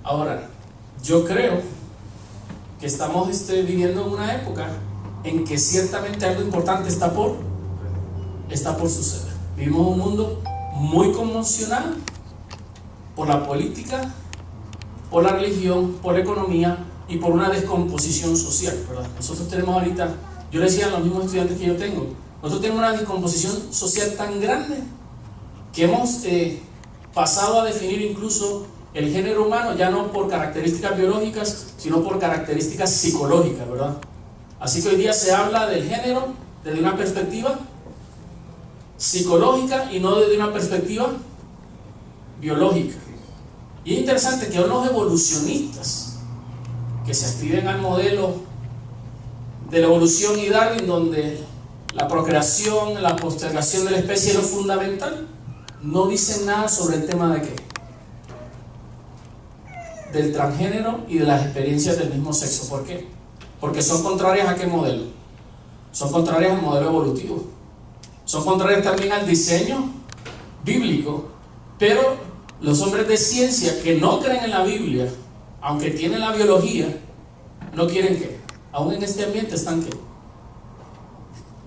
Ahora, yo creo que estamos viviendo en una época en que ciertamente algo importante está por suceder. Vivimos un mundo muy conmocionado por la política, por la religión, por la economía y por una descomposición social, ¿verdad? Nosotros tenemos ahorita, yo le decía a los mismos estudiantes que yo tengo, nosotros tenemos una descomposición social tan grande que hemos pasado a definir incluso el género humano ya no por características biológicas, sino por características psicológicas, ¿verdad? Así que hoy día se habla del género desde una perspectiva psicológica y no desde una perspectiva biológica. Y es interesante que los evolucionistas que se adscriben al modelo de la evolución y Darwin, donde la procreación, la postergación de la especie es lo fundamental, no dicen nada sobre el tema de qué, del transgénero y de las experiencias del mismo sexo. ¿Por qué? Porque son contrarias a qué modelo. Son contrarias al modelo evolutivo, son contrarias también al diseño bíblico. Pero los hombres de ciencia que no creen en la Biblia, aunque tienen la biología, no quieren que, aún en este ambiente están que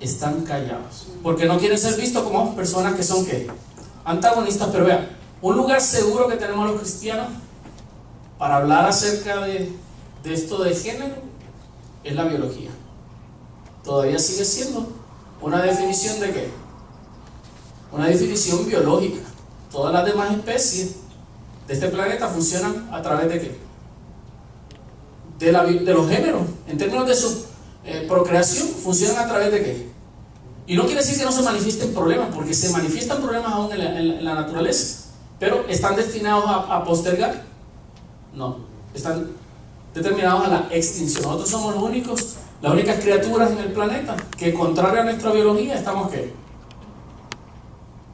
están callados, porque no quieren ser vistos como personas que son que antagonistas. Pero vean, un lugar seguro que tenemos los cristianos para hablar acerca de esto de género es la biología. Todavía sigue siendo una definición de qué, una definición biológica. Todas las demás especies de este planeta funcionan a través de qué, de los géneros, en términos de su procreación, funcionan a través de qué. Y no quiere decir que no se manifiesten problemas, porque se manifiestan problemas aún en la naturaleza, pero ¿están destinados a postergar? No, están determinados a la extinción. Nosotros somos las únicas criaturas en el planeta que, contrario a nuestra biología, estamos ¿qué?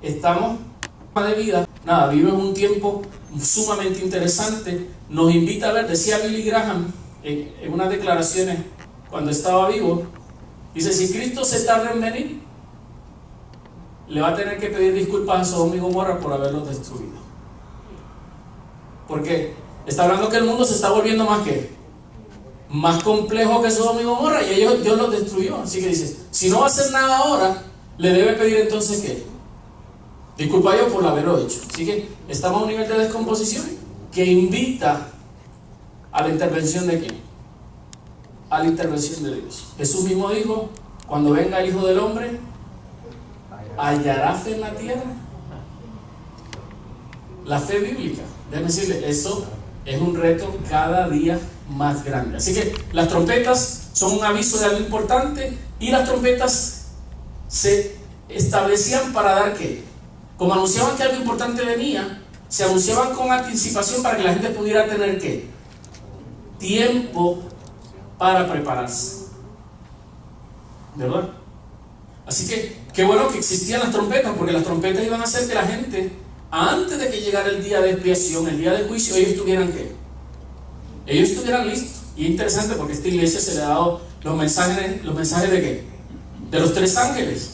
Estamos de vida. Nada, vive en un tiempo sumamente interesante. Nos invita a ver, decía Billy Graham en unas declaraciones cuando estaba vivo, dice: si Cristo se tarda en venir, le va a tener que pedir disculpas a Sodoma y Gomorra por haberlos destruido. ¿Por qué? Está hablando que el mundo se está volviendo más complejo que Sodoma y Gomorra, y Dios los destruyó. Así que dice, si no va a hacer nada ahora, le debe pedir entonces ¿qué? Disculpa a Dios por haberlo hecho. Así que estamos a un nivel de descomposición que invita a la intervención de ¿quién? A la intervención de Dios. Jesús mismo dijo: cuando venga el Hijo del Hombre, ¿hallará fe en la tierra? La fe bíblica, déjenme decirle, eso es un reto cada día más grande. Así que las trompetas son un aviso de algo importante, y las trompetas se establecían para dar ¿qué? Como anunciaban que algo importante venía, se anunciaban con anticipación para que la gente pudiera tener ¿qué? Tiempo para prepararse, ¿verdad? Así que qué bueno que existían las trompetas, porque las trompetas iban a hacer que la gente, antes de que llegara el día de expiación, el día de juicio, ellos estuvieran ¿qué? Ellos estuvieran listos. Y es interesante porque a esta iglesia se le ha dado los mensajes de ¿qué? De los 3 ángeles.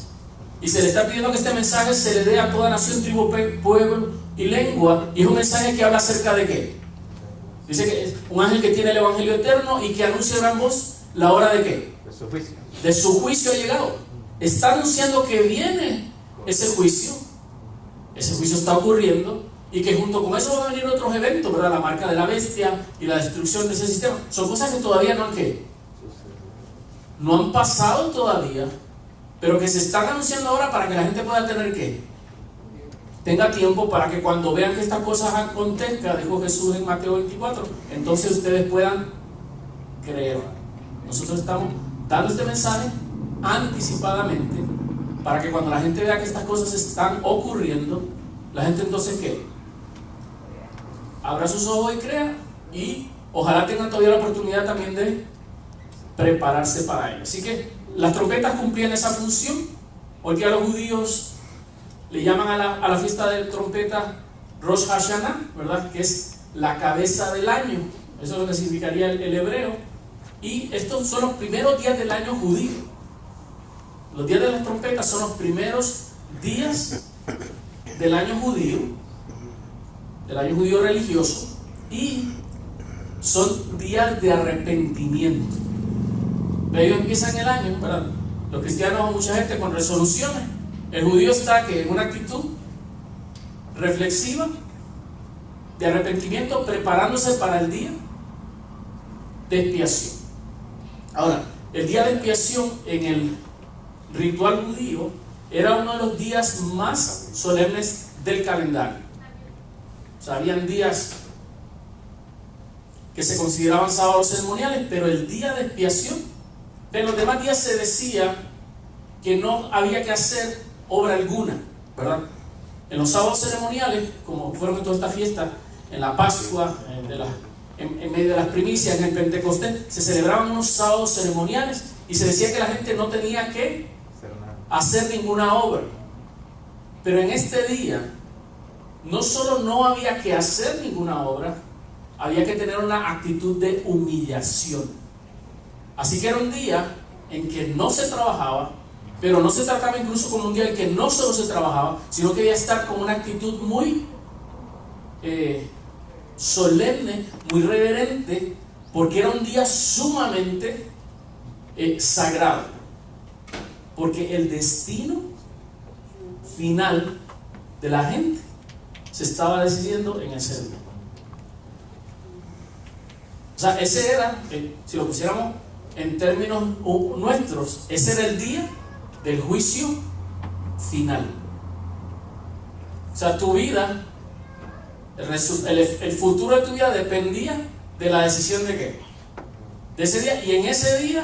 Y se le está pidiendo que este mensaje se le dé a toda nación, tribu, pueblo y lengua. Y es un mensaje que habla acerca de ¿qué? Dice que es un ángel que tiene el evangelio eterno y que anuncia en gran voz la hora de ¿qué? De su juicio. De su juicio ha llegado. Está anunciando que viene ese juicio. Ese juicio está ocurriendo, y que junto con eso van a venir otros eventos, ¿verdad? La marca de la bestia y la destrucción de ese sistema. Son cosas que todavía no han pasado todavía, pero que se están anunciando ahora para que la gente pueda tener ¿qué? Tenga tiempo para que cuando vean que estas cosas acontezcan, dijo Jesús en Mateo 24, entonces ustedes puedan creer. Nosotros estamos dando este mensaje anticipadamente para que cuando la gente vea que estas cosas están ocurriendo, la gente entonces ¿qué? Abra sus ojos y crea, y ojalá tengan todavía la oportunidad también de prepararse para ello. Así que las trompetas cumplían esa función. Hoy día los judíos le llaman a la fiesta de trompeta Rosh Hashanah, ¿verdad? Que es la cabeza del año. Eso es lo que significaría el hebreo. Y estos son los primeros días del año judío. Los días de las trompetas son los primeros días del año judío religioso. Y son días de arrepentimiento. Ellos empiezan el año, ¿verdad? Los cristianos, mucha gente con resoluciones. El judío está que en una actitud reflexiva de arrepentimiento, preparándose para el día de expiación. Ahora, el día de expiación en el ritual judío era uno de los días más solemnes del calendario. O sea, habían días que se consideraban sábados ceremoniales, pero el día de expiación, en los demás días se decía que no había que hacer obra alguna, ¿verdad? En los sábados ceremoniales, como fueron en toda esta fiesta, en la Pascua, en medio de las primicias, en el Pentecostés, se celebraban unos sábados ceremoniales y se decía que la gente no tenía que hacer ninguna obra. Pero en este día, no solo no había que hacer ninguna obra, había que tener una actitud de humillación. Así que era un día en que no se trabajaba, pero no se trataba incluso como un día en que no solo se trabajaba, sino que debía estar con una actitud muy solemne, muy reverente, porque era un día sumamente sagrado, porque el destino final de la gente se estaba decidiendo en ese día. O sea, ese era, si lo pusiéramos en términos nuestros, ese era el día del juicio final. O sea, tu vida, el futuro de tu vida dependía de la decisión de qué, de ese día, y en ese día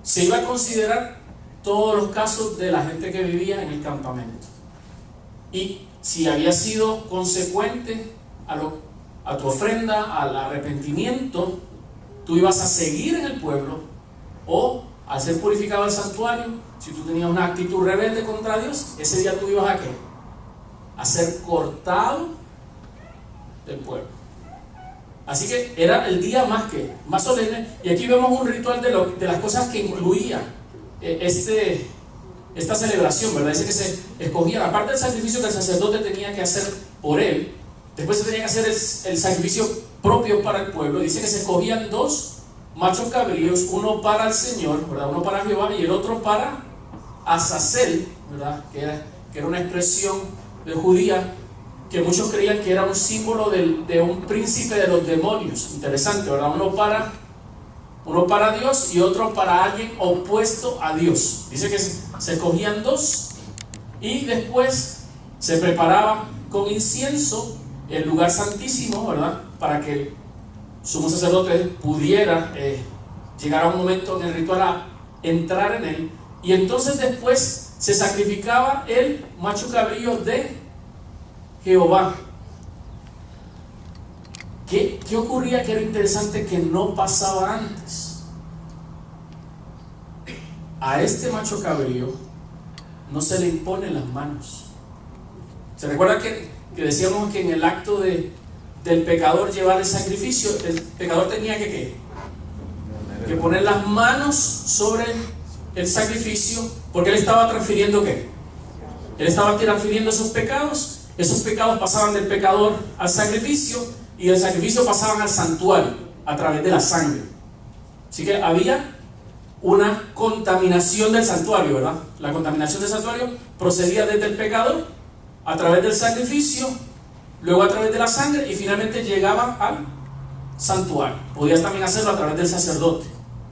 se iba a considerar todos los casos de la gente que vivía en el campamento, y si había sido consecuente a tu ofrenda, al arrepentimiento, tú ibas a seguir en el pueblo, o al ser purificado el santuario, si tú tenías una actitud rebelde contra Dios, ese día tú ibas a ¿qué? A ser cortado del pueblo. Así que era el día más solemne, y aquí vemos un ritual de las cosas que incluía esta celebración, ¿verdad? Dice que se escogían, aparte del sacrificio que el sacerdote tenía que hacer por él, después se tenía que hacer el sacrificio propio para el pueblo. Dice que se escogían 2 machos cabríos, uno para el Señor, ¿verdad? Uno para Jehová, y el otro para Azazel, ¿verdad? Que era una expresión de judía que muchos creían que era un símbolo de un príncipe de los demonios. Interesante, ¿verdad? Uno para Dios y otro para alguien opuesto a Dios. Dice que se escogían 2 y después se preparaba con incienso el lugar santísimo, ¿verdad? Para que el sumo sacerdote pudiera llegar a un momento en el ritual a entrar en él, y entonces después se sacrificaba el macho cabrío de Jehová. ¿Qué ocurría que era interesante que no pasaba antes? A este macho cabrío no se le imponen las manos. ¿Se recuerda que decíamos que en el acto del pecador llevar el sacrificio, el pecador tenía que poner las manos sobre el sacrificio, porque él estaba transfiriendo ¿qué? Él estaba transfiriendo esos pecados pasaban del pecador al sacrificio, y del sacrificio pasaban al santuario a través de la sangre. Así que había una contaminación del santuario, ¿verdad? La contaminación del santuario procedía desde el pecador, a través del sacrificio, luego a través de la sangre, y finalmente llegaba al santuario. Podías también hacerlo a través del sacerdote,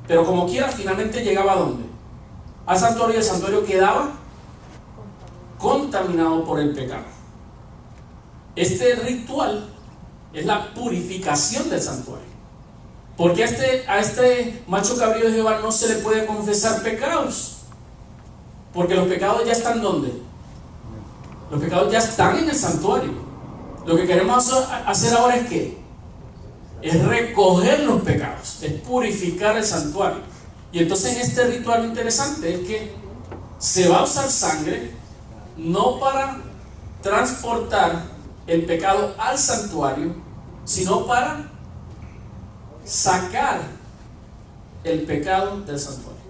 pero como quiera, finalmente llegaba ¿a dónde? Al santuario, y el santuario quedaba contaminado por el pecado. Este ritual es la purificación del santuario, porque a este macho cabrío de Jehová no se le puede confesar pecados, porque los pecados ya están ¿dónde? Los pecados ya están en el santuario. Lo que queremos hacer ahora es ¿qué? Es recoger los pecados, es purificar el santuario. Y entonces en este ritual lo interesante es que se va a usar sangre no para transportar el pecado al santuario, sino para sacar el pecado del santuario.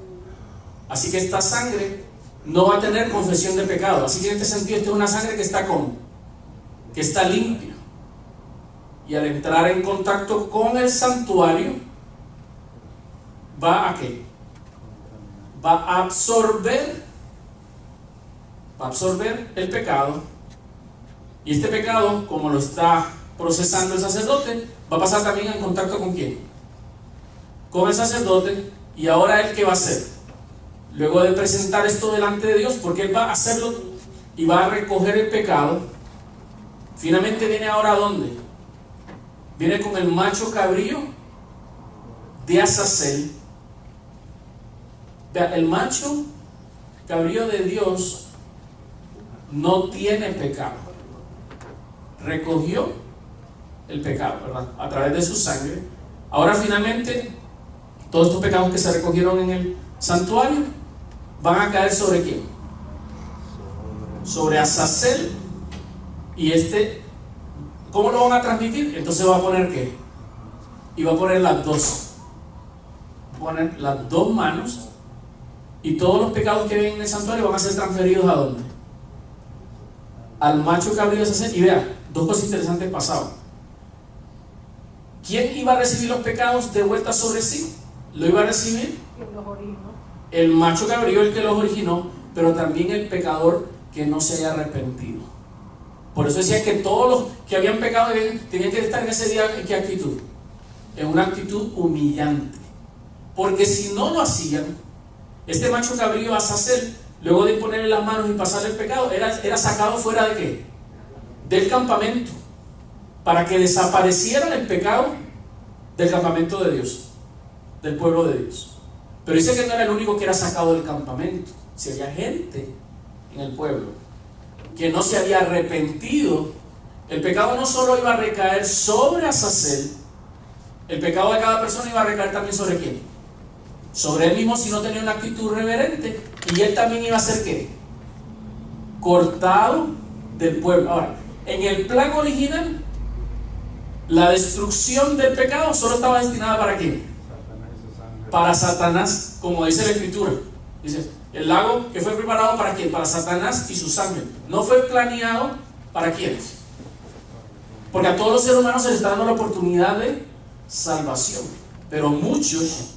Así que esta sangre no va a tener confesión de pecado. Así que en este sentido, esta es una sangre que está limpia. y al entrar en contacto con el santuario, ¿va a qué? Va a absorber el pecado, y este pecado, como lo está procesando el sacerdote, va a pasar también en contacto ¿con quién? Con el sacerdote. Y ahora él, ¿qué va a hacer? Luego de presentar esto delante de Dios, porque él va a hacerlo y va a recoger el pecado, finalmente viene ahora ¿a dónde? Viene con el macho cabrío de Azazel. Vea, el macho cabrío de Dios no tiene pecado. Recogió el pecado, ¿verdad? A través de su sangre. Ahora finalmente todos estos pecados que se recogieron en el santuario van a caer ¿sobre quién? Sobre Azazel. Y ¿cómo lo van a transmitir? Entonces va a poner ¿qué? Y va a poner las dos. Va a poner las dos manos, y todos los pecados que ven en el santuario van a ser transferidos ¿a dónde? Al macho cabrío de Azazel. Y vea, dos cosas interesantes pasaban. ¿Quién iba a recibir los pecados de vuelta sobre sí? Lo iba a recibir el macho cabrío, el que los originó, pero también el pecador que no se haya arrepentido. Por eso decía que todos los que habían pecado tenían que estar en ese día ¿en qué actitud? En una actitud humillante. Porque si no lo hacían, este macho cabrío Azazel, luego de ponerle las manos y pasarle el pecado, era sacado fuera ¿de qué? Del campamento, para que desapareciera el pecado del campamento de Dios, del pueblo de Dios. Pero dice que no era el único que era sacado del campamento. Si había gente en el pueblo que no se había arrepentido, el pecado no solo iba a recaer sobre Azazel, el pecado de cada persona iba a recaer también ¿sobre quién? Sobre él mismo, si no tenía una actitud reverente, y él también iba a ser ¿qué? Cortado del pueblo. Ahora, en el plan original, la destrucción del pecado solo estaba destinada ¿para quién? Para Satanás, como dice la Escritura. Dice, el lago que fue preparado ¿para quién? Para Satanás y sus ángeles. No fue planeado ¿para quiénes? Porque a todos los seres humanos se les está dando la oportunidad de salvación, pero muchos,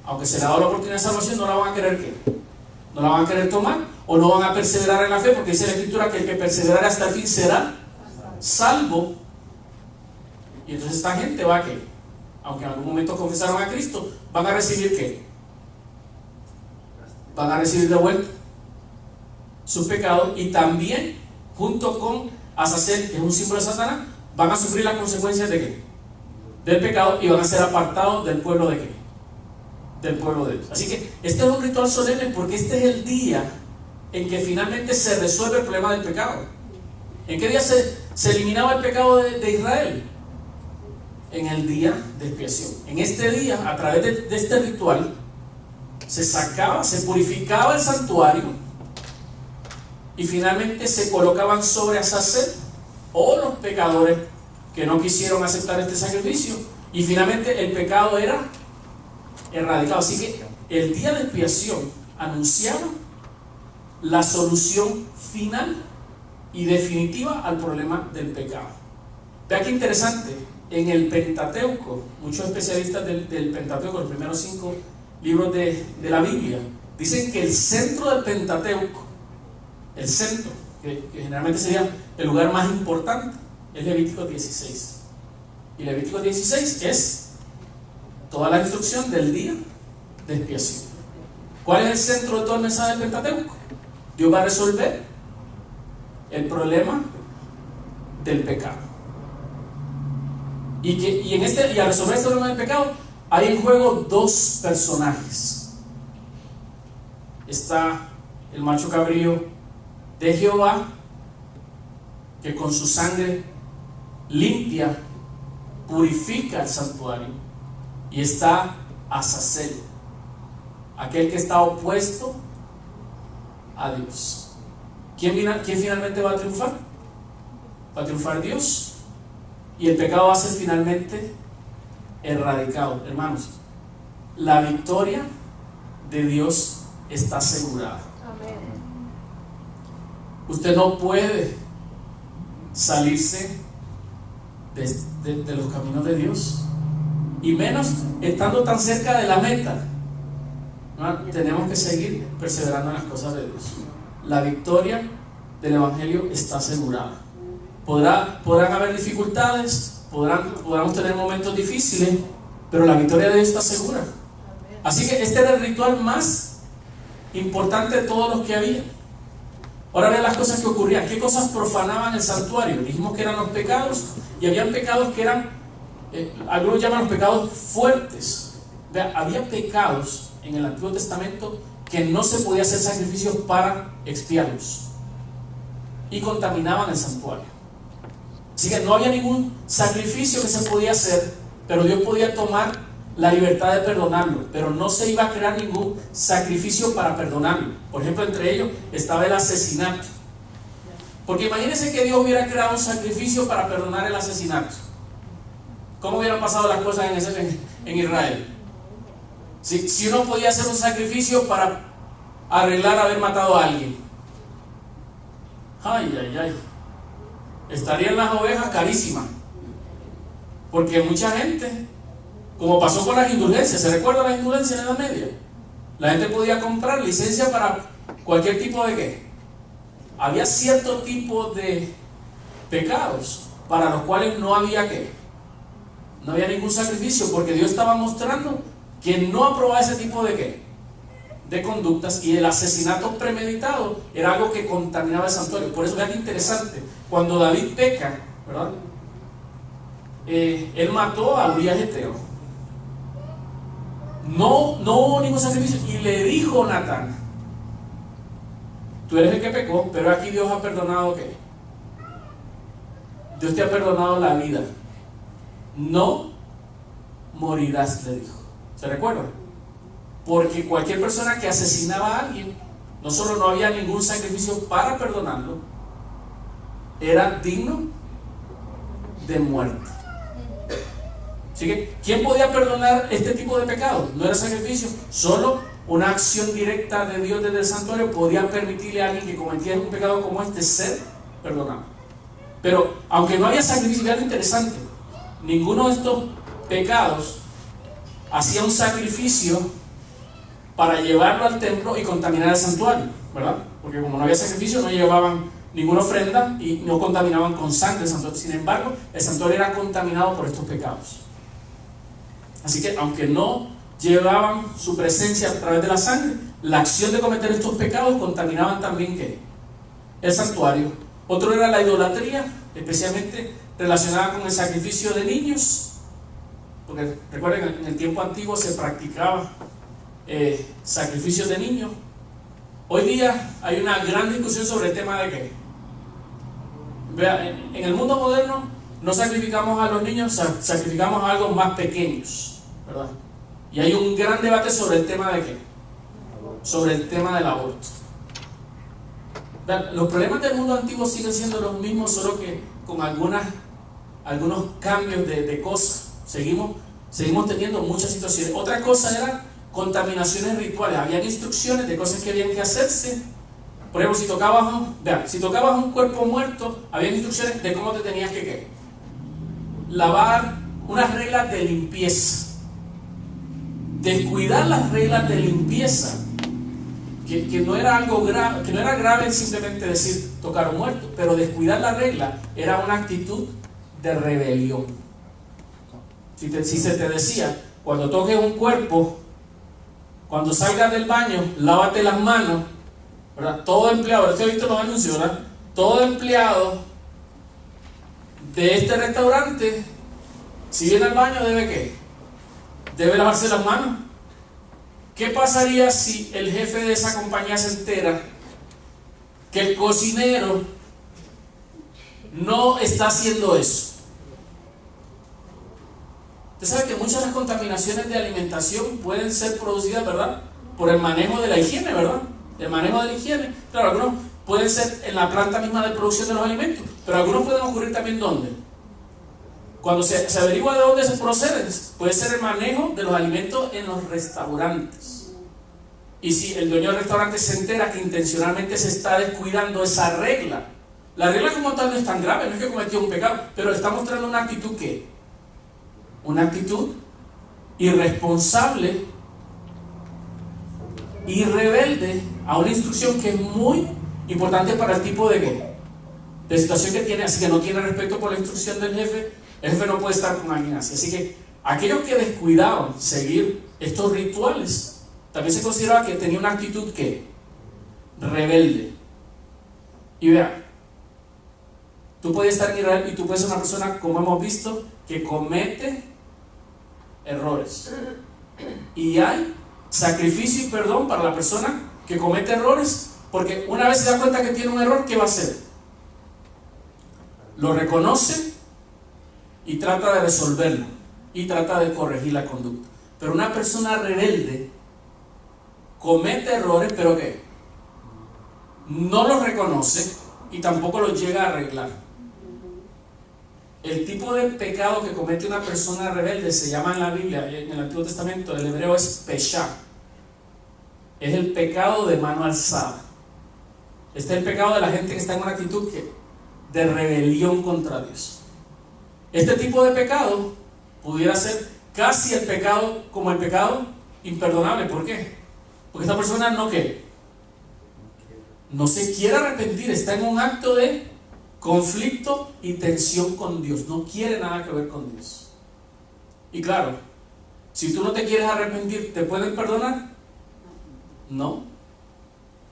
aunque se les ha dado la oportunidad de salvación, no la van a querer ¿qué? No la van a querer tomar, o no van a perseverar en la fe, porque dice la Escritura que el que perseverara hasta el fin será salvo. Y entonces esta gente va a ¿qué? Aunque en algún momento confesaron a Cristo, van a recibir ¿qué? Van a recibir de vuelta sus pecados, y también junto con Azazel, que es un símbolo de Satanás, van a sufrir las consecuencias ¿de qué? Del pecado, y van a ser apartados del pueblo ¿de qué? Del pueblo de Dios. Así que este es un ritual solemne, porque este es el día en que finalmente se resuelve el problema del pecado. ¿En qué día se eliminaba el pecado de Israel? En el día de expiación. En este día, a través de este ritual, se sacaba, se purificaba el santuario, y finalmente se colocaban sobre Azazel o los pecadores que no quisieron aceptar este sacrificio, y finalmente el pecado era erradicado. Así que el día de expiación anunciaba la solución final y definitiva al problema del pecado. Vea qué interesante. En el Pentateuco, muchos especialistas del Pentateuco, los primeros 5 libros de la Biblia, dicen que el centro del Pentateuco, el centro, que generalmente sería el lugar más importante, es Levítico 16. Y Levítico 16 es toda la instrucción del día de expiación. ¿Cuál es el centro de todo el mensaje del Pentateuco? Dios va a resolver el problema del pecado. Y al resolver este problema del pecado, hay en juego dos personajes. Está el macho cabrío de Jehová, que con su sangre limpia, purifica el santuario. Y está Azazel, aquel que está opuesto a Dios. ¿Quién finalmente va a triunfar? Va a triunfar Dios, y el pecado va a ser finalmente erradicado. Hermanos, la victoria de Dios está asegurada. Amén. Usted no puede salirse de los caminos de Dios, y menos estando tan cerca de la meta. ¿No? Tenemos que seguir perseverando en las cosas de Dios. La victoria del Evangelio está asegurada. Podrán haber dificultades, podremos tener momentos difíciles, pero la victoria de Dios está segura. Así que este era el ritual más importante de todos los que había. Ahora vean las cosas que ocurrían. ¿Qué cosas profanaban el santuario? Dijimos que eran los pecados, y habían pecados que eran, algunos llaman los pecados fuertes. Vean, había pecados en el Antiguo Testamento que no se podía hacer sacrificios para expiarlos, y contaminaban el santuario. Así que no había ningún sacrificio que se podía hacer, pero Dios podía tomar la libertad de perdonarlo, pero no se iba a crear ningún sacrificio para perdonarlo. Por ejemplo, entre ellos estaba el asesinato. Porque imagínense que Dios hubiera creado un sacrificio para perdonar el asesinato. ¿Cómo hubieran pasado las cosas en Israel? Si uno podía hacer un sacrificio para arreglar haber matado a alguien, estarían las ovejas carísimas. Porque mucha gente, como pasó con las indulgencias, ¿se recuerda las indulgencias en la Edad Media? La gente podía comprar licencia para cualquier tipo de ¿qué? Había cierto tipo de pecados para los cuales no había ¿qué? No había ningún sacrificio, porque Dios estaba mostrando que no aprobaba ese tipo de ¿qué? De conductas, y el asesinato premeditado era algo que contaminaba el santuario. Por eso vean que interesante, cuando David peca, ¿verdad? Él mató a Urías Eteo. No hubo ningún sacrificio, y le dijo Natán: tú eres el que pecó, pero aquí Dios ha perdonado ¿qué? Dios te ha perdonado la vida, no morirás, le dijo. ¿Se recuerdan? Porque cualquier persona que asesinaba a alguien, no solo no había ningún sacrificio para perdonarlo, era digno de muerte. Así que, ¿quién podía perdonar este tipo de pecado? No era sacrificio, solo una acción directa de Dios desde el santuario podía permitirle a alguien que cometía un pecado como este ser perdonado. Pero aunque no había sacrificio, era interesante, ninguno de estos pecados hacía un sacrificio para llevarlo al templo y contaminar el santuario, ¿verdad? Porque como no había sacrificio, no llevaban ninguna ofrenda y no contaminaban con sangre el santuario. Sin embargo, el santuario era contaminado por estos pecados. Así que, aunque no llevaban su presencia a través de la sangre, la acción de cometer estos pecados contaminaban también ¿qué? El santuario. Otro era la idolatría, especialmente relacionada con el sacrificio de niños, porque recuerden, en el tiempo antiguo se practicaba sacrificios de niños. Hoy día hay una gran discusión sobre el tema de ¿qué? Vea, en el mundo moderno no sacrificamos a los niños, sacrificamos a algo más pequeños, ¿verdad? Y hay un gran debate sobre el tema de ¿qué? Sobre el tema del aborto. Vea, los problemas del mundo antiguo siguen siendo los mismos, solo que con algunos cambios de cosas. Seguimos teniendo muchas situaciones. Otra cosa era contaminaciones rituales. Había instrucciones de cosas que habían que hacerse. Por ejemplo, si tocabas un cuerpo muerto, había instrucciones de cómo te tenías que ¿qué? Lavar, unas reglas de limpieza. Descuidar las reglas de limpieza, que no era algo grave, que no era grave simplemente decir tocar un muerto, pero descuidar la regla era una actitud de rebelión. Si se te decía, cuando toques un cuerpo, cuando salgas del baño, lávate las manos, ¿verdad? Todo empleado, usted ha visto los anuncios, ¿verdad? Todo empleado de este restaurante, si viene al baño, ¿debe qué? Debe lavarse las manos. ¿Qué pasaría si el jefe de esa compañía se entera que el cocinero no está haciendo eso? Usted sabe que muchas de las contaminaciones de alimentación pueden ser producidas, ¿verdad?, por el manejo de la higiene, ¿verdad? El manejo de la higiene. Claro, algunos pueden ser en la planta misma de producción de los alimentos, pero algunos pueden ocurrir también ¿dónde? Cuando se averigua de dónde se proceden, puede ser el manejo de los alimentos en los restaurantes. Y si el dueño del restaurante se entera que intencionalmente se está descuidando esa regla, La regla como tal no es tan grave, no es que cometió un pecado, pero está mostrando una actitud ¿qué? Una actitud irresponsable y rebelde a una instrucción que es muy importante para el tipo de ¿qué? De situación que tiene, así que no tiene respeto por la instrucción del jefe. El jefe no puede estar con alguien así. Así que aquellos que descuidaban seguir estos rituales, también se consideraba que tenía una actitud ¿qué? Rebelde. Y vean, tú puedes estar en Israel y tú puedes ser una persona, como hemos visto, que comete errores. Y hay sacrificio y perdón para la persona que comete errores, porque una vez se da cuenta que tiene un error, ¿qué va a hacer? Lo reconoce y trata de resolverlo y trata de corregir la conducta. Pero una persona rebelde comete errores, pero ¿qué? No los reconoce y tampoco los llega a arreglar. El tipo de pecado que comete una persona rebelde se llama en la Biblia, en el Antiguo Testamento, el hebreo es peshá. Es el pecado de mano alzada. Este es el pecado de la gente que está en una actitud de rebelión contra Dios. Este tipo de pecado pudiera ser casi el pecado como el pecado imperdonable. ¿Por qué? Porque esta persona no se quiere arrepentir, está en un acto de conflicto y tensión con Dios, no quiere nada que ver con Dios. Y claro, si tú no te quieres arrepentir, ¿te pueden perdonar? No.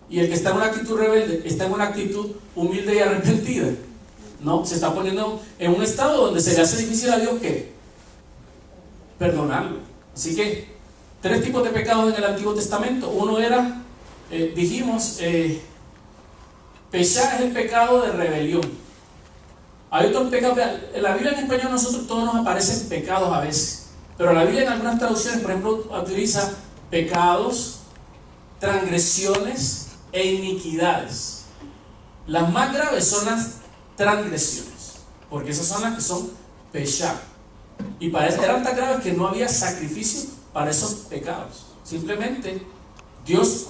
Y el que está en una actitud rebelde, está en una actitud humilde y arrepentida. No, se está poniendo en un estado donde se le hace difícil a Dios ¿qué? Perdonarlo. Así que 3 tipos de pecados en el Antiguo Testamento. Uno era, peshá es el pecado de rebelión. Hay otros pecados. En la Biblia en español nosotros todos nos aparecen pecados a veces, pero la Biblia en algunas traducciones, por ejemplo, utiliza pecados, transgresiones e iniquidades. Las más graves son las transgresiones, porque esas son las que son peshá. Y eran tan graves que no había sacrificio para esos pecados. Simplemente Dios,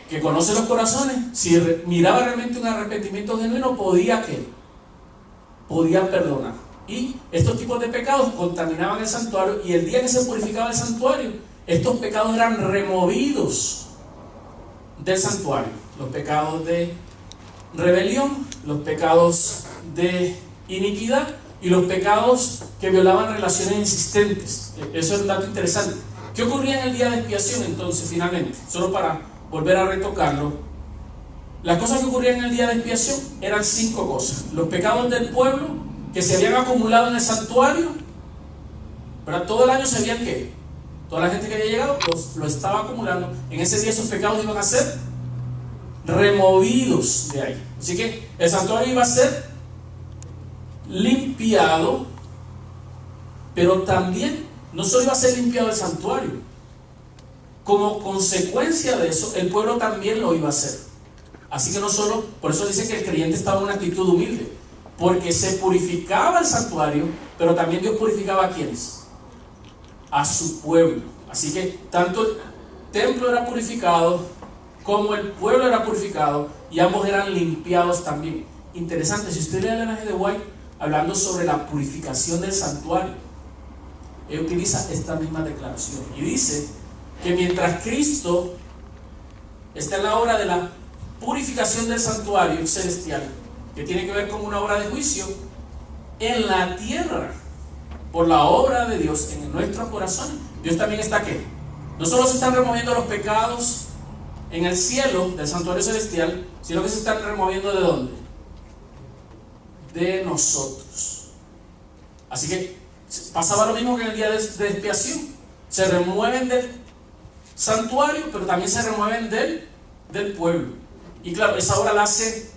que conoce los corazones, si miraba realmente un arrepentimiento genuino, podía perdonar. Y estos tipos de pecados contaminaban el santuario, y el día que se purificaba el santuario, estos pecados eran removidos del santuario. Los pecados de rebelión, los pecados de iniquidad y los pecados que violaban relaciones existentes. Eso es un dato interesante. ¿Qué ocurría en el día de expiación entonces finalmente? Solo para volver a retocarlo. Las cosas que ocurrían en el día de expiación eran 5 cosas. Los pecados del pueblo que se habían acumulado en el santuario, ¿verdad? Todo el año se habían ¿qué? Toda la gente que había llegado lo estaba acumulando. En ese día esos pecados iban a ser removidos de ahí. Así que el santuario iba a ser limpiado, pero también no solo iba a ser limpiado el santuario, como consecuencia de eso el pueblo también lo iba a hacer. Así que no solo, por eso dice que el creyente estaba en una actitud humilde, porque se purificaba el santuario, pero también Dios purificaba a quienes, a su pueblo. Así que tanto el templo era purificado como el pueblo era purificado, y ambos eran limpiados también. Interesante, si usted lee el Ellen G. White hablando sobre la purificación del santuario, él utiliza esta misma declaración y dice que mientras Cristo está en la obra de la purificación del santuario celestial, que tiene que ver con una obra de juicio en la tierra, por la obra de Dios en nuestros corazones, Dios también está ¿qué? No solo se están removiendo los pecados en el cielo del santuario celestial, sino que se están removiendo ¿de dónde? De nosotros. Así que pasaba lo mismo que en el día de expiación. Se remueven del santuario, pero también se remueven del pueblo. Y claro, esa obra la hace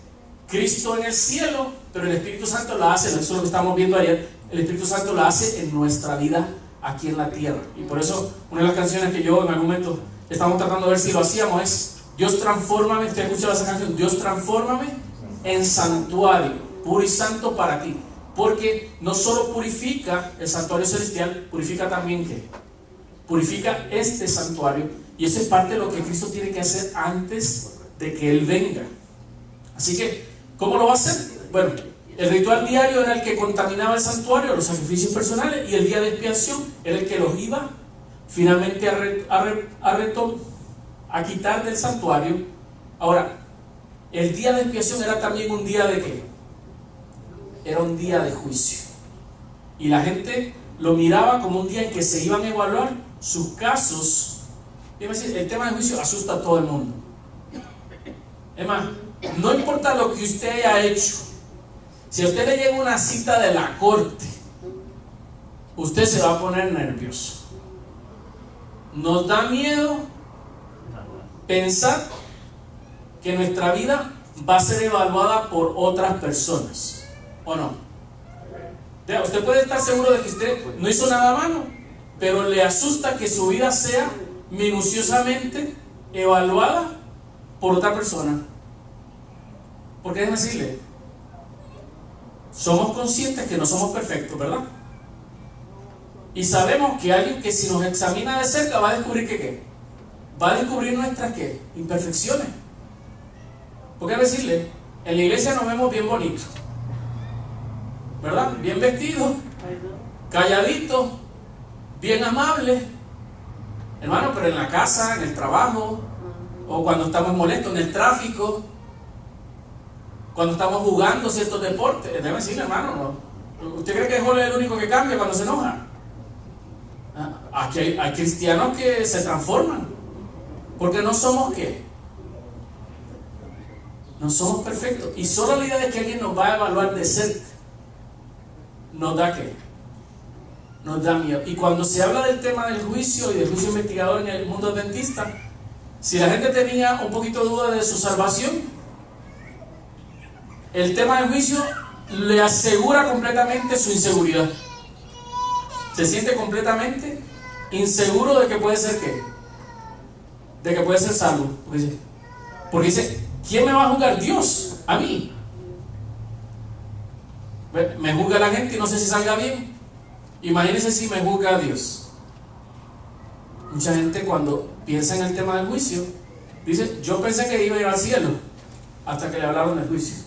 Cristo en el cielo, pero el Espíritu Santo la hace, eso es lo que estamos viendo ayer, el Espíritu Santo la hace en nuestra vida aquí en la tierra. Y por eso una de las canciones que yo en algún momento estamos tratando de ver si lo hacíamos es: Dios transfórmame, usted ha escuchado esa canción, Dios transfórmame en santuario puro y santo para ti. Porque no solo purifica el santuario celestial, purifica también ¿qué? Purifica este santuario, y eso es parte de lo que Cristo tiene que hacer antes de que Él venga. Así que ¿Cómo lo va a hacer? Bueno, el ritual diario era el que contaminaba el santuario, los sacrificios personales, y el día de expiación era el que los iba finalmente a quitar del santuario. Ahora, el día de expiación era también un día de ¿qué? Era un día de juicio. Y la gente lo miraba como un día en que se iban a evaluar sus casos. El tema de juicio asusta a todo el mundo. Es más, no importa lo que usted haya hecho, si a usted le llega una cita de la corte, usted se va a poner nervioso. Nos da miedo pensar que nuestra vida va a ser evaluada por otras personas, ¿o no? Usted puede estar seguro de que usted no hizo nada malo, pero le asusta que su vida sea minuciosamente evaluada por otra persona. Porque déjeme decirle, somos conscientes que no somos perfectos, ¿verdad? Y sabemos que alguien que si nos examina de cerca va a descubrir que ¿qué? Va a descubrir nuestras ¿qué? Imperfecciones. Porque déjeme decirle, en la iglesia nos vemos bien bonitos, ¿verdad? Bien vestidos, calladitos, bien amables, hermano, pero en la casa, en el trabajo, o cuando estamos molestos en el tráfico, cuando estamos jugando ciertos deportes, déjeme decirle, hermano, ¿no? ¿Usted cree que Jorge es el único que cambia cuando se enoja? Aquí hay cristianos que se transforman, porque no somos ¿qué? No somos perfectos, y solo la idea de que alguien nos va a evaluar de cerca nos da ¿qué? Nos da miedo. Y cuando se habla del tema del juicio y del juicio investigador en el mundo adventista, si la gente tenía un poquito de duda de su salvación, el tema del juicio le asegura completamente su inseguridad. Se siente completamente inseguro de que puede ser ¿qué? De que puede ser salvo. Porque dice, ¿quién me va a juzgar? Dios, a mí. Me juzga la gente y no sé si salga bien. Imagínense si me juzga a Dios. Mucha gente cuando piensa en el tema del juicio dice, yo pensé que iba a ir al cielo hasta que le hablaron del juicio.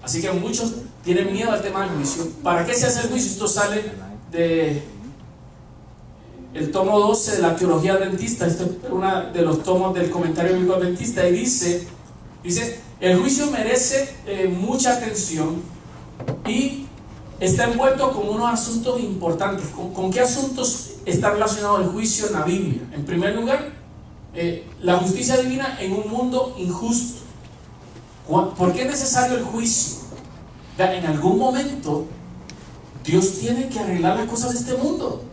Así que muchos tienen miedo al tema del juicio. ¿Para qué se hace el juicio? Esto sale de el tomo 12 de la teología adventista. Este es uno de los tomos del comentario bíblico adventista, y dice, el juicio merece mucha atención y está envuelto con unos asuntos importantes. ¿Con qué asuntos está relacionado el juicio en la Biblia? En primer lugar, la justicia divina en un mundo injusto. ¿Por qué es necesario el juicio? En algún momento Dios tiene que arreglar las cosas de este mundo,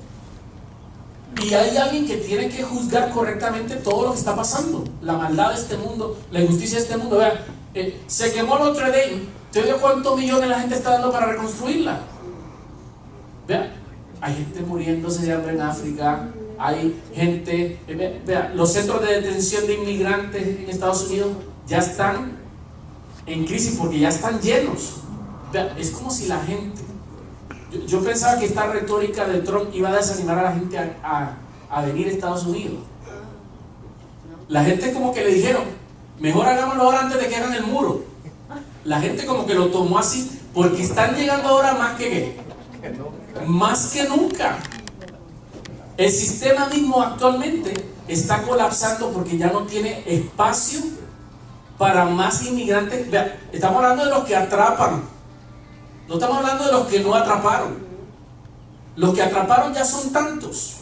y hay alguien que tiene que juzgar correctamente todo lo que está pasando, la maldad de este mundo, la injusticia de este mundo. Vean, se quemó Notre Dame. ¿Te dio cuántos millones la gente está dando para reconstruirla? Vean, hay gente muriéndose de hambre en África, hay gente, vean, los centros de detención de inmigrantes en Estados Unidos ya están en crisis porque ya están llenos. Vean, es como si la gente, yo pensaba que esta retórica de Trump iba a desanimar a la gente a venir a Estados Unidos. La gente como que le dijeron, mejor hagámoslo ahora antes de que hagan el muro. La gente como que lo tomó así, porque están llegando ahora más que ¿qué? Más que nunca. El sistema mismo actualmente está colapsando porque ya no tiene espacio para más inmigrantes. Vean, estamos hablando de los que atrapan, no estamos hablando de los que no atraparon. Los que atraparon ya son tantos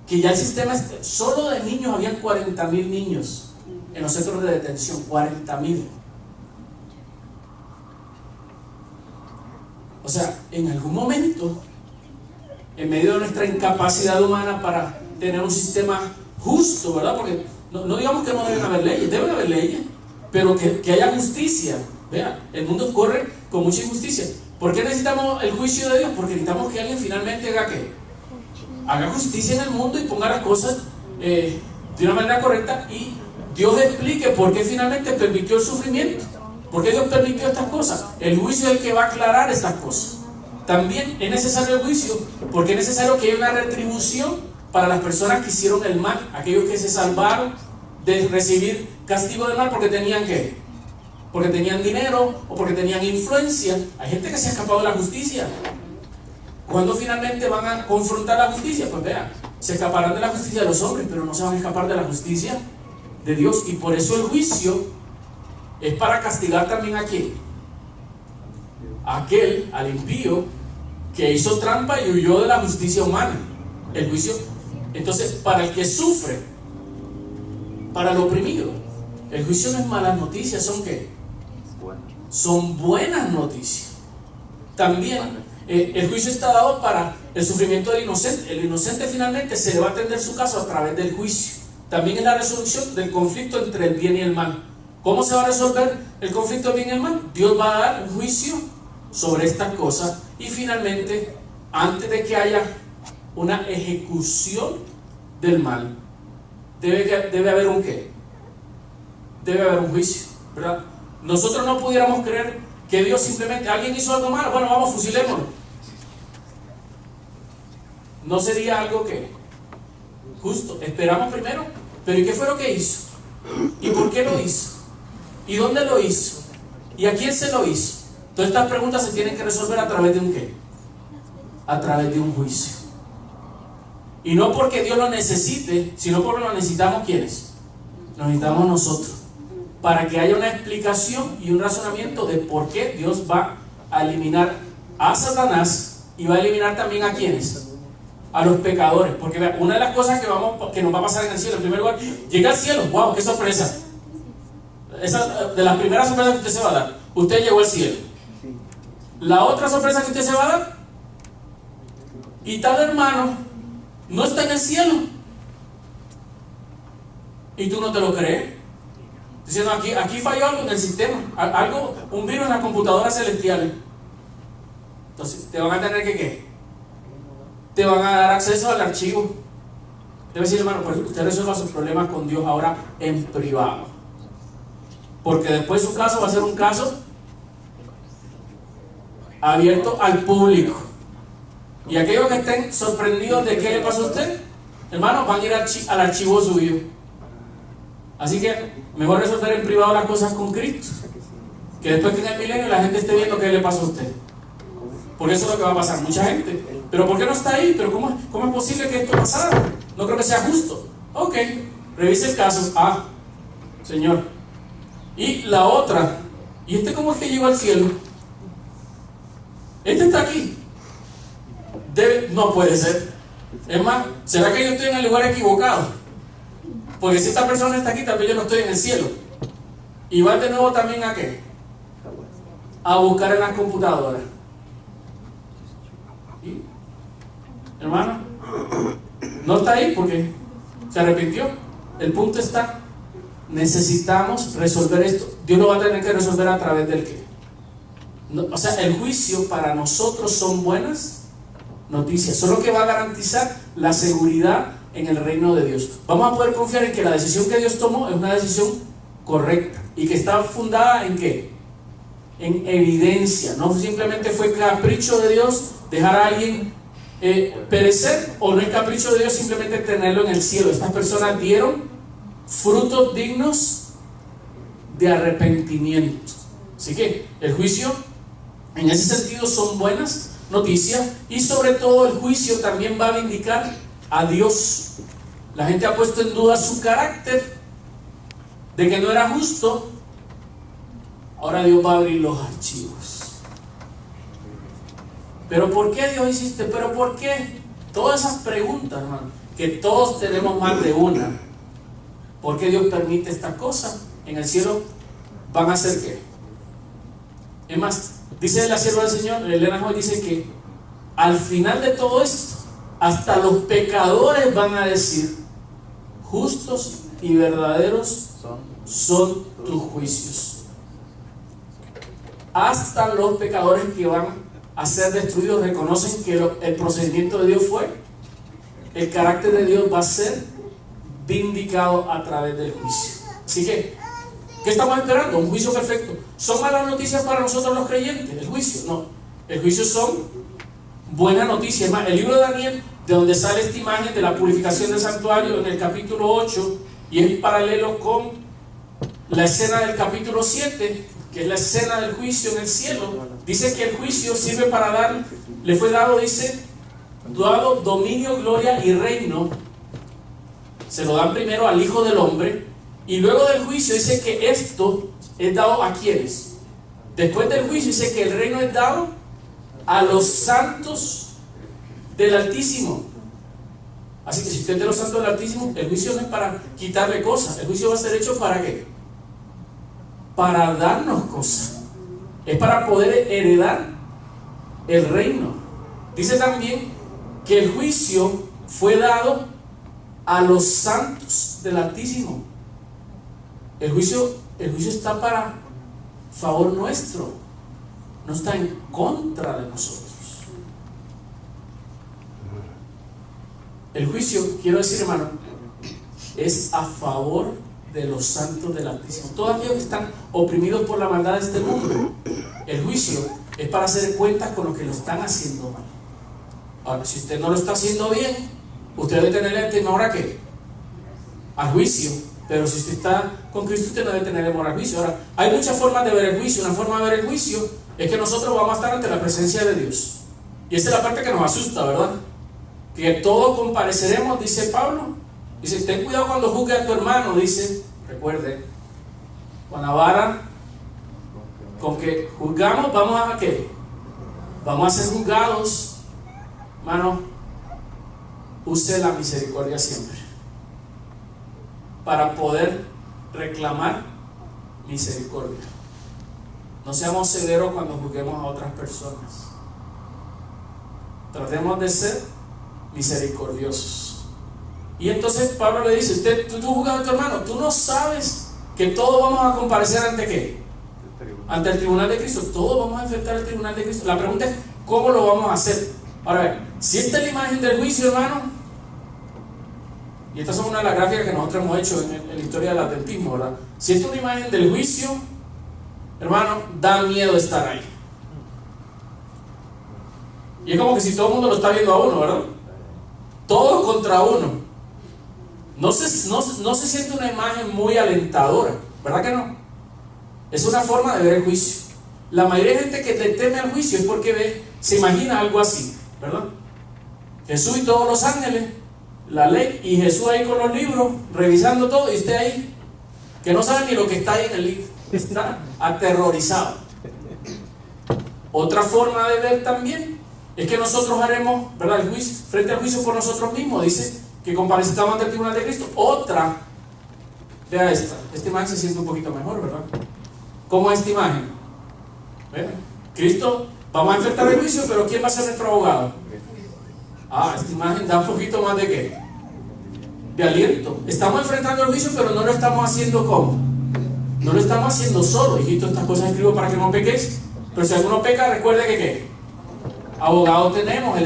que ya el sistema, solo de niños habían 40,000 niños en los centros de detención, 40,000. O sea, en algún momento, en medio de nuestra incapacidad humana para tener un sistema justo, ¿verdad? Porque no digamos que no deben haber leyes, pero que haya justicia. Vean, el mundo corre con mucha injusticia. ¿Por qué necesitamos el juicio de Dios? Porque necesitamos que alguien finalmente haga ¿qué? Haga justicia en el mundo y ponga las cosas de una manera correcta, y Dios explique por qué finalmente permitió el sufrimiento. ¿Por qué Dios permitió estas cosas? El juicio es el que va a aclarar estas cosas. También es necesario el juicio porque es necesario que haya una retribución para las personas que hicieron el mal, aquellos que se salvaron de recibir castigo del mal porque tenían ¿qué? porque tenían dinero o porque tenían influencia. Hay gente que se ha escapado de la justicia. ¿Cuándo finalmente van a confrontar la justicia? Pues vean, se escaparán de la justicia de los hombres, pero no se van a escapar de la justicia de Dios. Y por eso el juicio es para castigar también a quién. Aquel, al impío, que hizo trampa y huyó de la justicia humana. El juicio, entonces, para el que sufre, para el oprimido, el juicio no es malas noticias, ¿son qué? Son buenas noticias. También el juicio está dado para el sufrimiento del inocente. El inocente finalmente se le va a atender su caso a través del juicio. También es la resolución del conflicto entre el bien y el mal. ¿Cómo se va a resolver el conflicto del bien y el mal? Dios va a dar un juicio sobre estas cosas y finalmente, antes de que haya una ejecución del mal, debe haber un ¿qué? Debe haber un juicio, ¿verdad? Nosotros no pudiéramos creer que Dios simplemente, alguien hizo algo malo, bueno, vamos, fusilémoslo. No sería algo que justo. Esperamos primero, pero ¿y qué fue lo que hizo? ¿Y por qué lo hizo? ¿Y dónde lo hizo? ¿Y a quién se lo hizo? Todas estas preguntas se tienen que resolver a través de un ¿qué? A través de un juicio. Y no porque Dios lo necesite, sino porque lo necesitamos ¿quiénes? Lo necesitamos nosotros, para que haya una explicación y un razonamiento de por qué Dios va a eliminar a Satanás y va a eliminar también a ¿quiénes? A los pecadores. Porque vea, una de las cosas que nos va a pasar en el cielo, en primer lugar, llega al cielo, wow, qué sorpresa. Esa de las primeras sorpresas que usted se va a dar, usted llegó al cielo. La otra sorpresa que usted se va a dar, y tal hermano no está en el cielo y tú no te lo crees, diciendo aquí falló algo en el sistema, algo, un virus en las computadoras celestiales. Entonces te van a tener que ¿qué? Te van a dar acceso al archivo. Debe decir, hermano, pues usted resuelva sus problemas con Dios ahora en privado, porque después su caso va a ser un caso abierto al público. Y aquellos que estén sorprendidos de qué le pasó a usted, hermano, van a ir al archivo suyo. Así que mejor resolver en privado las cosas con Cristo, que después que en el milenio la gente esté viendo qué le pasó a usted. Porque eso es lo que va a pasar. Mucha gente, pero ¿por qué no está ahí? ¿Pero cómo es posible que esto pasara? No creo que sea justo. Ok, revise el caso. Ah, Señor. Y la otra, ¿y este cómo es que llegó al cielo? Este está aquí. No puede ser. Es más, ¿será que yo estoy en el lugar equivocado? Porque si esta persona está aquí, tal vez yo no estoy en el cielo. Y va de nuevo también ¿a qué? A buscar en las computadoras. ¿Y? Hermano, no está ahí porque se arrepintió. El punto está, necesitamos resolver esto. Dios lo va a tener que resolver a través del qué. O sea, el juicio para nosotros son buenas noticias, solo que va a garantizar la seguridad en el reino de Dios. Vamos a poder confiar en que la decisión que Dios tomó es una decisión correcta y que está fundada en ¿qué? En evidencia. No simplemente fue capricho de Dios dejar a alguien perecer, o no es capricho de Dios simplemente tenerlo en el cielo. Estas personas dieron frutos dignos de arrepentimiento. Así que el juicio en ese sentido son buenas noticias, y sobre todo el juicio también va a vindicar a Dios. La gente ha puesto en duda su carácter, de que no era justo. Ahora Dios va a abrir los archivos. ¿Pero por qué Dios hiciste? ¿Pero por qué? Todas esas preguntas, hermano, que todos tenemos más de una. ¿Por qué Dios permite esta cosa? En el cielo van a ser ¿qué? Es más, dice la sierva del Señor, Elena Joy, dice que al final de todo esto, hasta los pecadores van a decir: justos y verdaderos son tus juicios. Hasta los pecadores que van a ser destruidos reconocen que el procedimiento de Dios fue, el carácter de Dios va a ser vindicado a través del juicio. Así que, ¿qué estamos esperando? Un juicio perfecto. ¿Son malas noticias para nosotros los creyentes el juicio? No, el juicio son buenas noticias. Más, el libro de Daniel, de donde sale esta imagen de la purificación del santuario en el capítulo 8, y es paralelo con la escena del capítulo 7, que es la escena del juicio en el cielo, dice que el juicio sirve para dar, le fue dado, dice, dado dominio, gloria y reino. Se lo dan primero al Hijo del Hombre, y luego del juicio dice que esto es dado a quienes. Después del juicio dice que el reino es dado a los santos del Altísimo. Así que si usted es de los santos del Altísimo, el juicio no es para quitarle cosas, el juicio va a ser hecho ¿para qué? Para darnos cosas, es para poder heredar el reino. Dice también que el juicio fue dado a los santos del Altísimo. El juicio está para favor nuestro, no está en contra de nosotros. El juicio, quiero decir, hermano, es a favor de los santos del Altísimo, todos aquellos que están oprimidos por la maldad de este mundo. El juicio es para hacer cuentas con los que lo están haciendo mal. Ahora, si usted no lo está haciendo bien, usted debe tenerle temor a qué? Al juicio. Pero si usted está con Cristo, usted no debe tener temor al juicio. Ahora, hay muchas formas de ver el juicio. Una forma de ver el juicio es que nosotros vamos a estar ante la presencia de Dios, y esa es la parte que nos asusta, ¿verdad? Que todos compareceremos, dice Pablo. Dice, ten cuidado cuando juzgue a tu hermano, dice, recuerde, con la vara con que juzgamos, vamos a ¿qué? Vamos a ser juzgados. Hermano, use la misericordia siempre para poder reclamar misericordia. No seamos severos cuando juzguemos a otras personas. Tratemos de ser misericordiosos. Y entonces Pablo le dice, tú juzgas a tu hermano, tú no sabes que todos vamos a comparecer ante ¿qué? Ante el tribunal de Cristo. Todos vamos a enfrentar el tribunal de Cristo. La pregunta es, ¿cómo lo vamos a hacer? Ahora bien, si esta es la imagen del juicio, hermano, y estas son una de las gráficas que nosotros hemos hecho en la historia del adventismo, ¿verdad? Si esta es una imagen del juicio, hermano, da miedo estar ahí. Y es como que si todo el mundo lo está viendo a uno, ¿verdad? Todos contra uno. No se siente una imagen muy alentadora, ¿verdad que no? Es una forma de ver el juicio. La mayoría de gente que le teme al juicio es porque se imagina algo así, ¿verdad? Jesús y todos los ángeles, la ley, y Jesús ahí con los libros, revisando todo, y usted ahí, que no sabe ni lo que está ahí en el libro, está aterrorizado. Otra forma de ver también es que nosotros haremos, ¿verdad?, el juicio, frente al juicio por nosotros mismos. Dice que comparecemos ante el tribunal de Cristo. Otra, vea esta imagen se siente un poquito mejor, ¿verdad? ¿Cómo es esta imagen? ¿Ve? Cristo, vamos a enfrentar el juicio, pero ¿quién va a ser nuestro abogado? Esta imagen da un poquito más de ¿qué? De aliento. Estamos enfrentando el juicio, pero no lo estamos haciendo ¿cómo? No lo estamos haciendo solo. Hijito, estas cosas escribo para que no pequéis. Pero si alguno peca, recuerde que ¿qué? Abogado tenemos,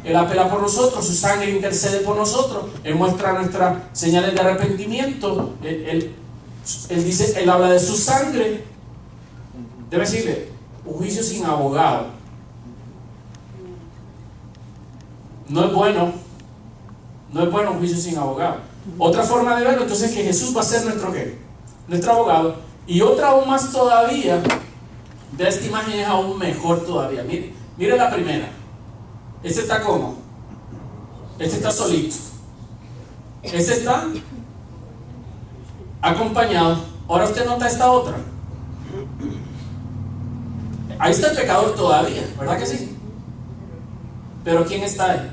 Él apela por nosotros, su sangre intercede por nosotros, Él muestra nuestras señales de arrepentimiento, Él dice, Él habla de su sangre. Debe decirle, un juicio sin abogado no es bueno un juicio sin abogado. Otra forma de verlo entonces es que Jesús va a ser nuestro ¿qué? Nuestro abogado. Y otra aún más todavía, de esta imagen es aún mejor todavía. Mire la primera. Este está como, este está solito, este está acompañado. Ahora usted nota esta otra. Ahí está el pecador todavía, ¿verdad que sí? Pero ¿quién está ahí?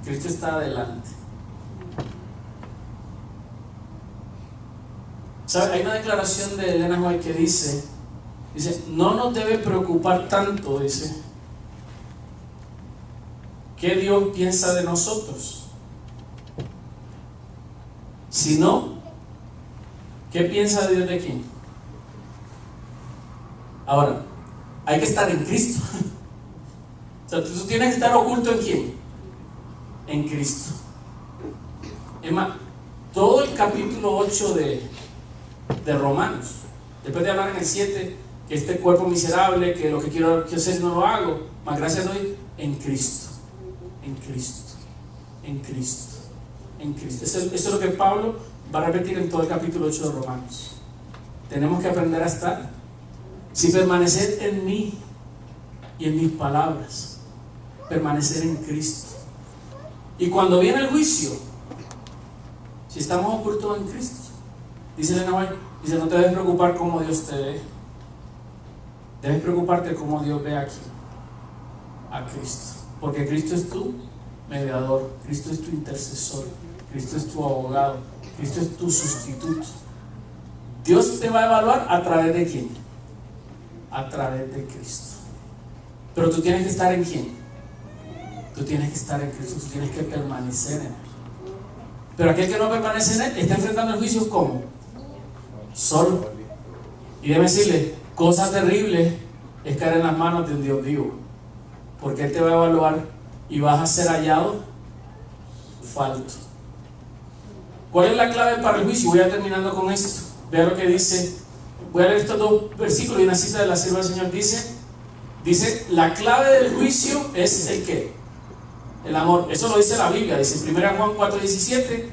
Cristo está adelante. ¿Sabe? Hay una declaración de Elena White que dice, no nos debe preocupar tanto, dice, qué Dios piensa de nosotros, sino qué piensa Dios de quién. Ahora, hay que estar en Cristo. O sea, tú tienes que estar oculto ¿en quién? En Cristo. Es más, todo el capítulo 8 de Romanos, después de hablar en el 7 que este cuerpo miserable, que lo que quiero hacer no lo hago, más gracias doy en Cristo, en Cristo, en Cristo, en Cristo. Eso es lo que Pablo va a repetir en todo el capítulo 8 de Romanos. tenemos que aprender a estar. Si permanecer en mí y en mis palabras, permanecer en Cristo. Y cuando viene el juicio, si estamos ocultos en Cristo, dice Elena White, dice, no te debes preocupar cómo Dios te ve, debes preocuparte cómo Dios ve aquí a Cristo, porque Cristo es tu mediador, Cristo es tu intercesor, Cristo es tu abogado, Cristo es tu sustituto. Dios te va a evaluar a través de quién, a través de Cristo. Pero tú tienes que estar en quién, tú tienes que estar en Cristo, tú tienes que permanecer en Él. Pero aquel que no permanece en Él está enfrentando el juicio ¿cómo? Solo. Y déjeme decirle, cosa terrible es caer en las manos de un Dios vivo, porque Él te va a evaluar y vas a ser hallado falto. ¿Cuál es la clave para el juicio? Voy a terminando con esto. Vea lo que dice. Voy a leer estos dos versículos y una cita de la sierva del Señor. Dice, la clave del juicio es el ¿qué? El amor. Eso lo dice la Biblia. Dice 1 Juan 4:17,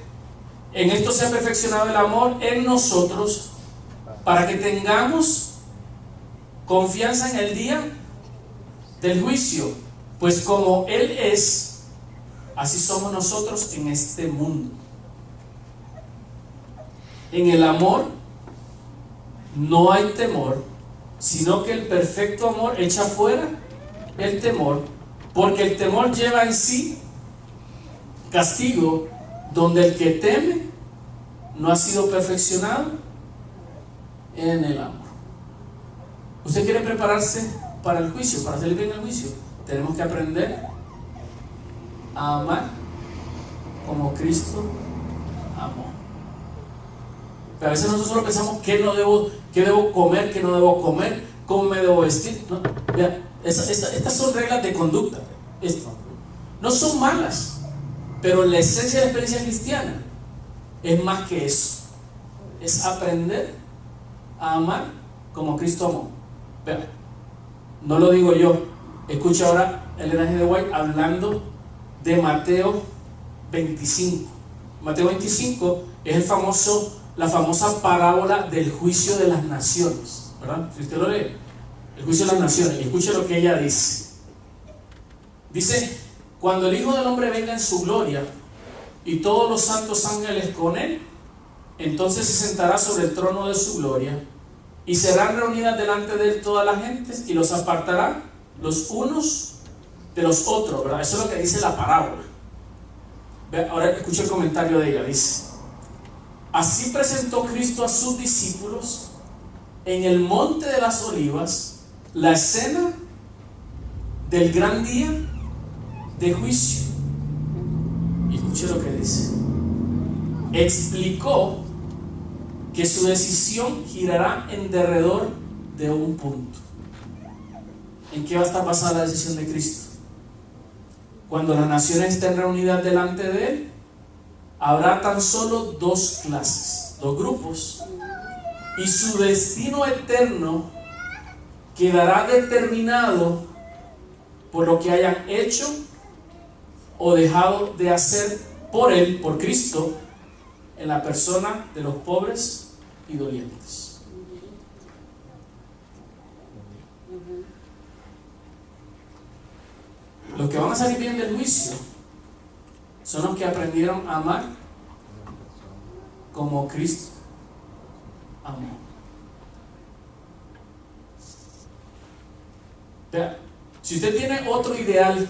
en esto se ha perfeccionado el amor en nosotros, para que tengamos confianza en el día del juicio, pues como Él es, así somos nosotros en este mundo. En el amor no hay temor, sino que el perfecto amor echa fuera el temor, porque el temor lleva en sí castigo, donde el que teme no ha sido perfeccionado en el amor. ¿Usted quiere prepararse para el juicio, para salir bien el juicio? Tenemos que aprender a amar como Cristo amó. Pero a veces nosotros solo pensamos qué debo comer, qué no debo comer, cómo me debo vestir. No, vea, estas son reglas de conducta. Esto no son malas, pero la esencia de la experiencia cristiana es más que eso. Es aprender a amar como Cristo amó. Vea, no lo digo yo. Escucha ahora Elena G. White hablando de Mateo 25. Mateo 25 es la famosa parábola del juicio de las naciones, ¿verdad? Si usted lo lee, el juicio de las naciones, y escuche lo que ella dice. Dice, cuando el Hijo del Hombre venga en su gloria y todos los santos ángeles con él, entonces se sentará sobre el trono de su gloria y serán reunidas delante de él todas las gentes y los apartará los unos de los otros, ¿verdad? Eso es lo que dice la parábola. Ahora escucha el comentario de ella. Dice, así presentó Cristo a sus discípulos en el monte de las olivas la escena del gran día de juicio. Y escuche lo que dice. Explicó que su decisión girará en derredor de un punto. ¿En qué va a estar basada la decisión de Cristo? Cuando las naciones estén reunidas delante de Él, habrá tan solo dos clases, dos grupos, y su destino eterno quedará determinado por lo que hayan hecho o dejado de hacer por Él, por Cristo, en la persona de los pobres y dolientes. Los que van a salir bien del juicio son los que aprendieron a amar como Cristo amó. Vea, si usted tiene otro ideal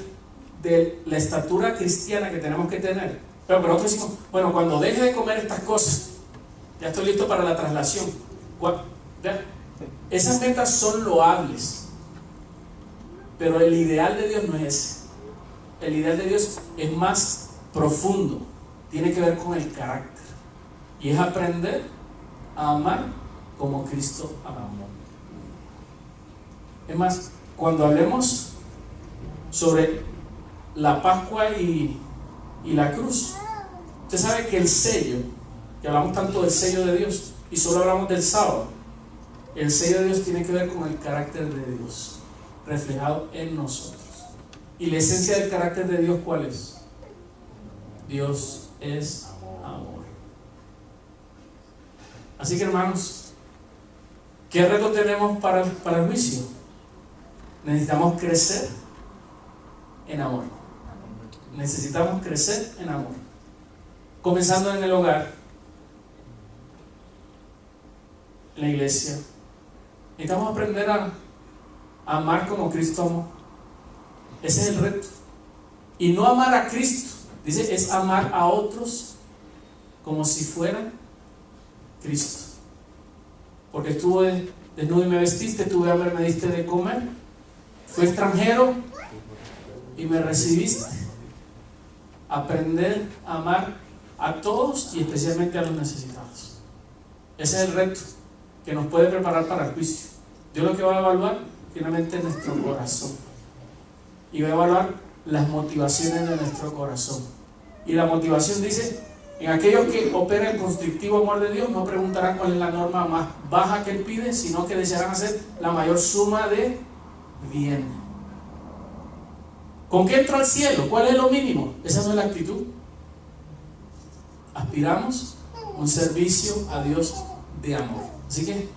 de la estatura cristiana que tenemos que tener, pero nosotros decimos, bueno, cuando deje de comer estas cosas, ya estoy listo para la traslación. Vea, esas metas son loables, pero el ideal de Dios no es ese. El ideal de Dios es más profundo, tiene que ver con el carácter, y es aprender a amar como Cristo amó. Es más, cuando hablemos sobre la Pascua y la cruz, usted sabe que el sello, que hablamos tanto del sello de Dios y solo hablamos del sábado, el sello de Dios tiene que ver con el carácter de Dios reflejado en nosotros. Y la esencia del carácter de Dios, ¿cuál es? Dios es amor. Así que, hermanos, ¿Qué reto tenemos para el juicio? Necesitamos crecer en amor. Necesitamos crecer en amor. Comenzando en el hogar, en la iglesia. Necesitamos aprender a amar como Cristo amó. Ese es el reto. Y no amar a Cristo, dice, es amar a otros como si fueran Cristo. Porque estuve desnudo y me vestiste, tuve hambre y me diste de comer, fui extranjero y me recibiste. Aprender a amar a todos y especialmente a los necesitados. Ese es el reto que nos puede preparar para el juicio. Dios lo que va a evaluar finalmente es nuestro corazón, y va a evaluar las motivaciones de nuestro corazón. Y la motivación dice: en aquellos que opera el constrictivo amor de Dios, no preguntarán cuál es la norma más baja que Él pide, sino que desearán hacer la mayor suma de bien. ¿Con qué entro al cielo? ¿Cuál es lo mínimo? Esa no es la actitud. Aspiramos a un servicio a Dios de amor. Así que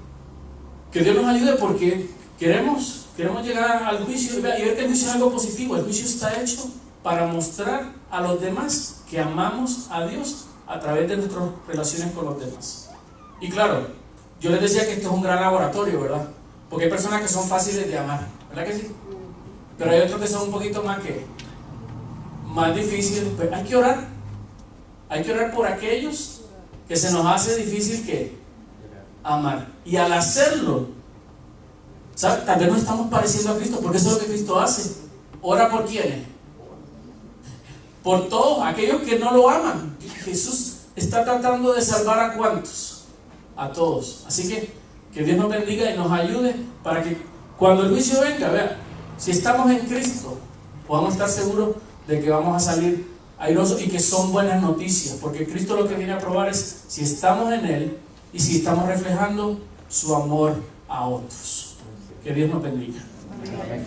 Dios nos ayude, porque queremos llegar al juicio y ver que el juicio es algo positivo. El juicio está hecho para mostrar a los demás que amamos a Dios a través de nuestras relaciones con los demás. Y claro, yo les decía que esto es un gran laboratorio, ¿verdad? Porque hay personas que son fáciles de amar, ¿verdad que sí? Pero hay otros que son un poquito más difíciles. Pues hay que orar. Hay que orar por aquellos que se nos hace difícil que amar. Y al hacerlo, ¿sabes? Tal vez no estamos pareciendo a Cristo, porque eso es lo que Cristo hace. Ora por quienes, por todos aquellos que no lo aman. Jesús está tratando de salvar ¿a cuántos? A todos. Así que Dios nos bendiga y nos ayude para que cuando el juicio venga, vea, si estamos en Cristo, podamos estar seguros de que vamos a salir airosos y que son buenas noticias, porque Cristo lo que viene a probar es si estamos en Él y si estamos reflejando su amor a otros. Que Dios nos bendiga. Amén.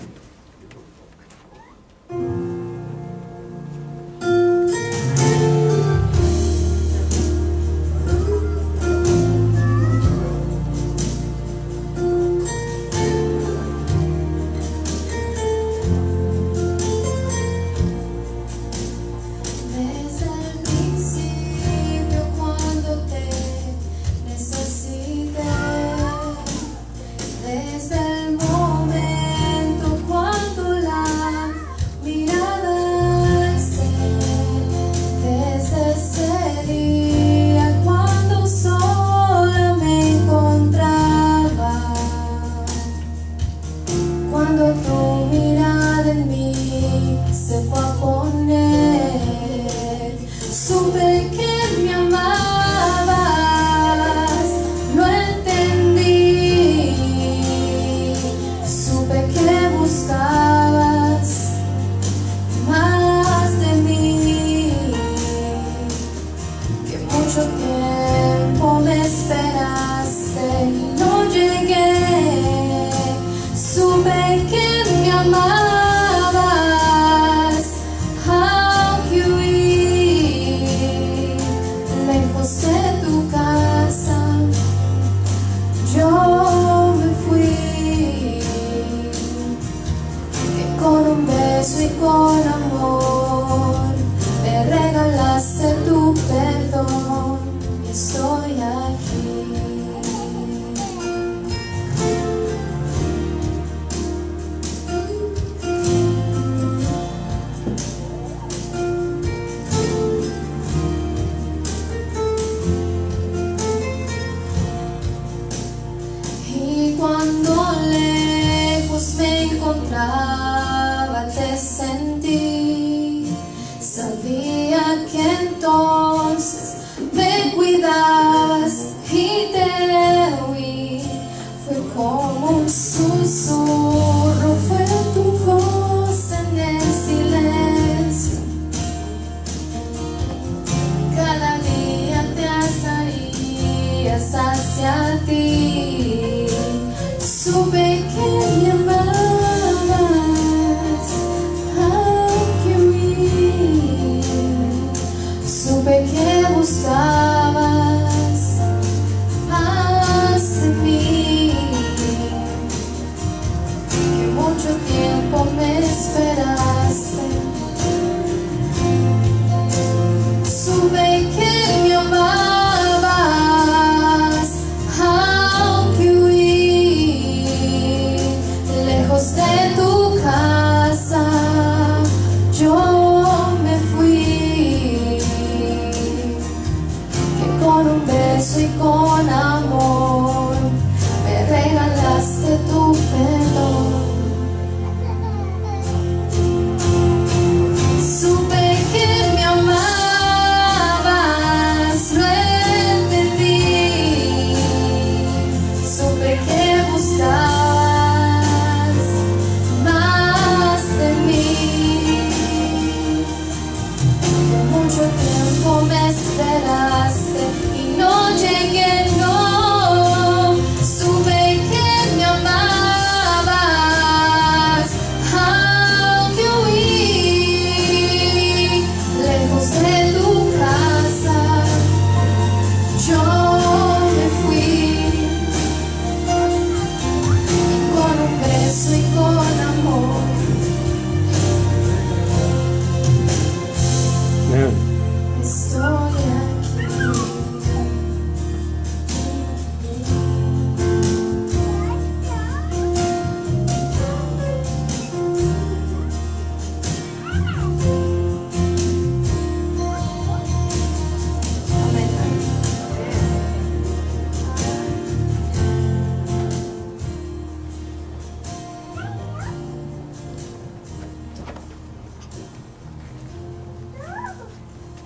Desde el momento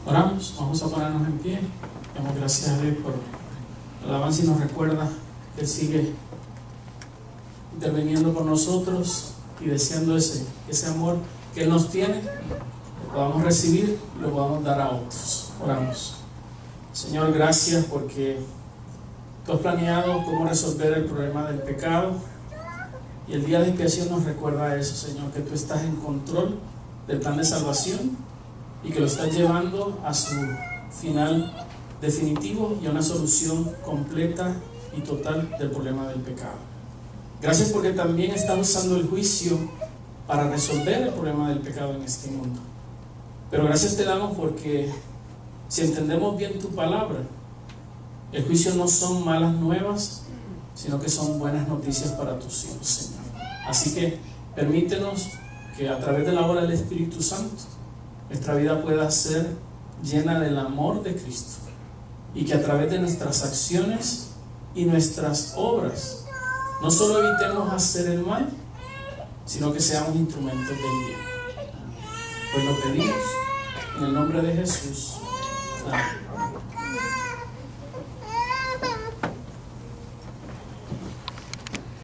Oramos, vamos a ponernos en pie. Damos gracias a Dios por la alabanza y nos recuerda que Él sigue interviniendo por nosotros y deseando ese amor que Él nos tiene, lo podamos recibir y lo podamos dar a otros. Oramos. Señor, gracias porque Tú has planeado cómo resolver el problema del pecado y el día de expiación nos recuerda eso, Señor, que Tú estás en control del plan de salvación y que lo estás llevando a su final definitivo y a una solución completa y total del problema del pecado. Gracias porque también estás usando el juicio para resolver el problema del pecado en este mundo. Pero gracias te damos porque si entendemos bien Tu palabra, el juicio no son malas nuevas, sino que son buenas noticias para Tus hijos, Señor. Así que permítenos que a través de la obra del Espíritu Santo nuestra vida pueda ser llena del amor de Cristo y que a través de nuestras acciones y nuestras obras no solo evitemos hacer el mal, sino que seamos instrumentos del bien. Pues lo pedimos en el nombre de Jesús. Amén.